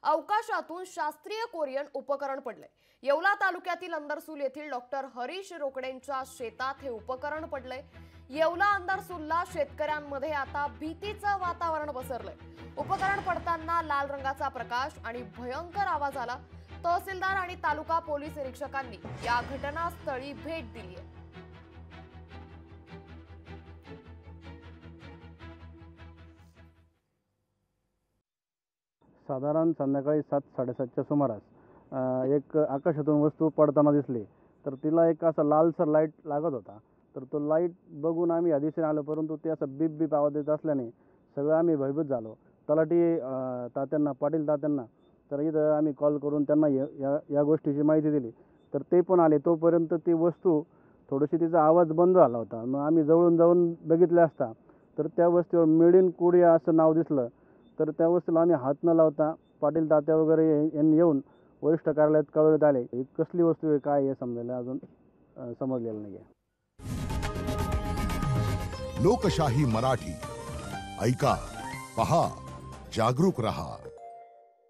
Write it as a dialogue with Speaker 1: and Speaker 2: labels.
Speaker 1: अवकाशातून शास्त्रीय कोरियन उपकरण पडले। येवला तालुक्यातील अंदरसूल येथील डॉक्टर हरीश रोकडेंच्या शेतात हे उपकरण पडले। येवला अंदरसूलला शेतकऱ्यांमध्ये आता भीतीचं वातावरण पसरलंय। उपकरण पडताना लाल रंगाचा प्रकाश आणि भयंकर आवाज आला। तहसीलदार आणि तालुका पोलीस निरीक्षकांनी या घटनास्थळी भेट दिली आहे।
Speaker 2: साधारण संध्याकाळी 7-7:30च्या सुमारास एक आकाशातून वस्तू पडताना दिसली। तर तिला एक असा लालसर लाईट लागत होता। तर तो लाईट बघून आम्ही दिशेने आलो, परंतु ते असं बीप बीप आवाज देत असल्याने सगळं आम्ही भयभीत झालो। तलाठी तात्यांना, पाटील तात्यांना तर इथं आम्ही कॉल करून त्यांना या गोष्टीची माहिती दिली। तर ते पण आले। तोपर्यंत ती वस्तू थोडीशी तिचा आवाज बंद झाला होता। मग आम्ही जवळून जाऊन बघितले असता तर त्या वस्तूवर मेड इन कोरिया असं नाव दिसलं। तर त्या वस्तूला आम्ही हात न लावता पाटील तात्या वगैरे यांनी येऊन वरिष्ठ कार्यालयात कळवण्यात आले। ही कसली वस्तू आहे, काय आहे समजायला अजून समजलेलं नाही आहे।
Speaker 3: लोकशाही मराठी ऐका, पहा, जागरूक रहा।